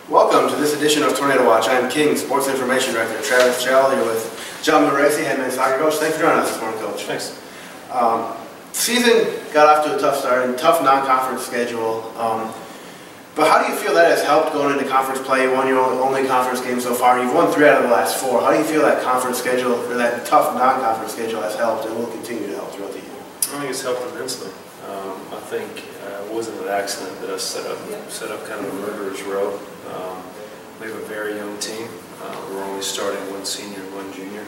Welcome to this edition of Tornado Watch. I'm King, Sports Information Director Travis Chell, here with John Miglarese, head men's soccer coach. Thanks for joining us this morning, Coach. Thanks. Season got off to a tough start and tough non-conference schedule. But how do you feel that has helped going into conference play? You won your only conference game so far. You've won 3 out of the last 4. How do you feel that conference schedule, or that tough non-conference schedule, has helped and will continue to help throughout the year? I think it's helped immensely. I think it wasn't an accident that us set up kind of a murderer's row. We have a very young team. We're only starting 1 senior and 1 junior.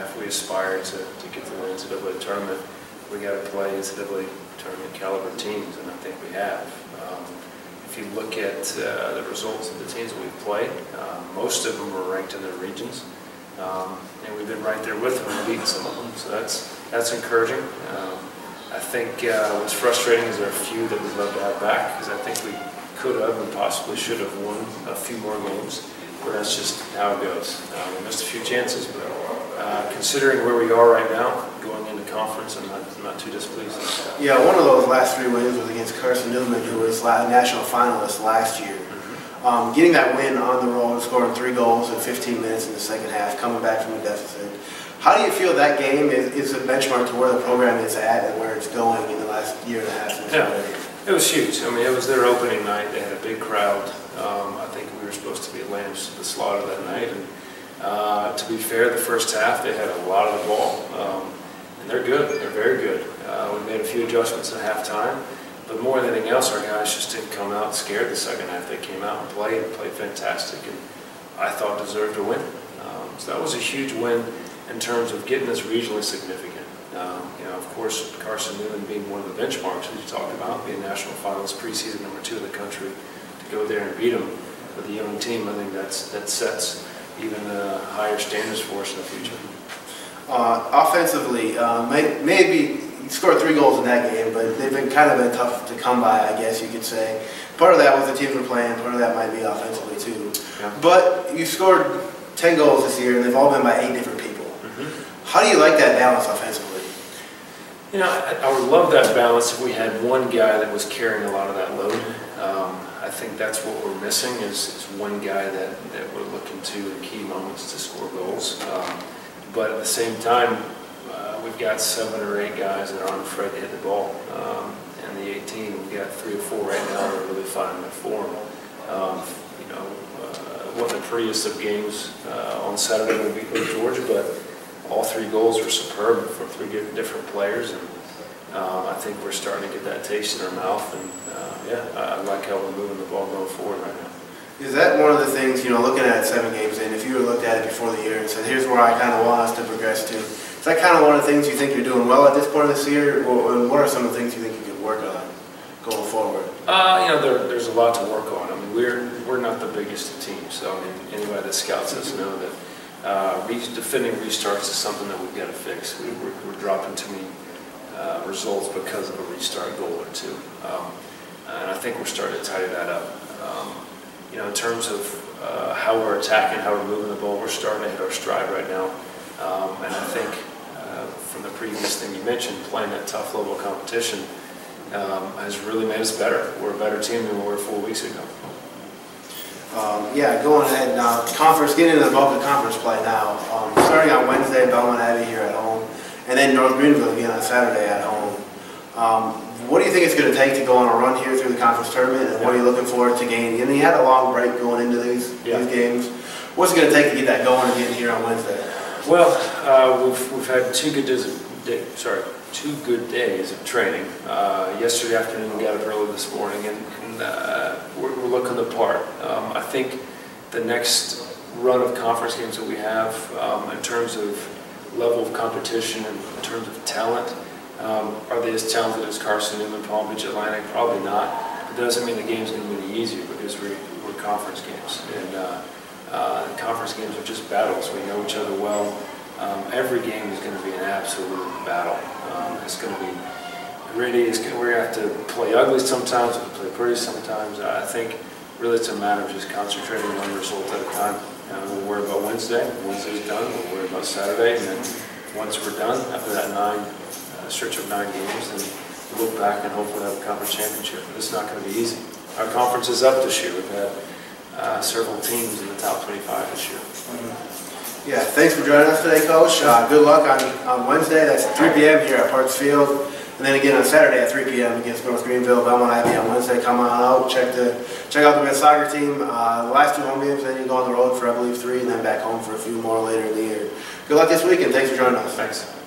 If we aspire to get to the NCAA tournament, we got to play NCAA tournament caliber teams, and I think we have. If you look at the results of the teams we've played, most of them were ranked in their regions, and we've been right there with them and beaten some of them. So that's encouraging. I think what's frustrating is there are a few that we'd love to have back, because I think we could have and possibly should have won a few more games, but that's just how it goes. We missed a few chances, but considering where we are right now, going into conference, I'm not too displeased. Yeah, one of those last 3 wins was against Carson, Newman, who was national finalist last year. Getting that win on the road, scoring 3 goals in 15 minutes in the second half, coming back from a deficit. How do you feel that game is a benchmark to where the program is at and where it's going in the last year and a half? Yeah, it was huge. I mean, it was their opening night. They had a big crowd. I think we were supposed to be lambs to the slaughter that night. And to be fair, the first half they had a lot of the ball, and they're good. They're very good. We made a few adjustments at halftime, but more than anything else, our guys just didn't come out scared the second half. They came out and played fantastic, and I thought deserved a win. So that was a huge win in terms of getting us regionally significant. Of course, Carson Newman being one of the benchmarks, as you talked about, being national finalist, preseason number 2 in the country, to go there and beat them with a young team, I think that sets even higher standards for us in the future. Offensively, maybe you scored 3 goals in that game, but they've been tough to come by, I guess you could say. Part of that was the teams were playing, part of that might be offensively too. Yeah. But you scored 10 goals this year, and they've all been by 8 different people. How do you like that balance offensively? I would love that balance if we had one guy that was carrying a lot of that load. I think that's what we're missing is one guy that we're looking to in key moments to score goals. But at the same time, we've got 7 or 8 guys that aren't afraid to hit the ball. And the 18, we've got 3 or 4 right now that are really finding their form. Wasn't the prettiest of games on Saturday when we beat Georgia, but all 3 goals were superb from 3 different players, and I think we're starting to get that taste in our mouth, and I like how we're moving the ball going forward right now. Is that one of the things, looking at it 7 games in, if you were looked at it before the year and said, here's where I kind of want us to progress to, is that kind of one of the things you think you're doing well at this point of this year, or what are some of the things you think you could work on going forward? There's a lot to work on. I mean, we're not the biggest of teams, so anybody that scouts us know that defending restarts is something that we've got to fix. We're dropping too many results because of a restart goal or 2. And I think we're starting to tidy that up. In terms of how we're attacking, how we're moving the ball, we're starting to hit our stride right now. And I think from the previous thing you mentioned, playing that tough level of competition has really made us better. We're a better team than we were 4 weeks ago. Going ahead now, getting into the bulk of conference play now. Starting on Wednesday, Belmont Abbey here at home, and then North Greenville again on Saturday at home. What do you think it's going to take to go on a run here through the conference tournament, and what are you looking forward to gaining? And you had a long break going into these games. What's it going to take to get that going again here on Wednesday? Well, we've had 2 good days of training. Yesterday afternoon we got up early this morning, and we're looking the part. I think the next run of conference games that we have, in terms of level of competition and in terms of talent, are they as talented as Carson, Newman, Palm Beach, Atlantic? Probably not. But that doesn't mean the game's going to be any easier, because we're conference games, and conference games are just battles. We know each other well. Every game is going to be an absolute battle. It's going to be gritty. We're going to have to play ugly sometimes, we'll play pretty sometimes. I think really it's a matter of just concentrating on one result at a time. We'll worry about Wednesday. Wednesday's done. We'll worry about Saturday, and then once we're done, after that stretch of 9 games, then we'll look back and hopefully have a conference championship. But it's not going to be easy. our conference is up this year. We've had several teams in the top 25 this year. Yeah, thanks for joining us today, Coach. Good luck on Wednesday. That's at 3 p.m. here at Parks Field. And then again on Saturday at 3 p.m. against North Greenville. Belmont Abbey on Wednesday. Come on out. Check out the men's soccer team. The last 2 home games, then you go on the road for, I believe, 3, and then back home for a few more later in the year. Good luck this week, and thanks for joining us. Thanks.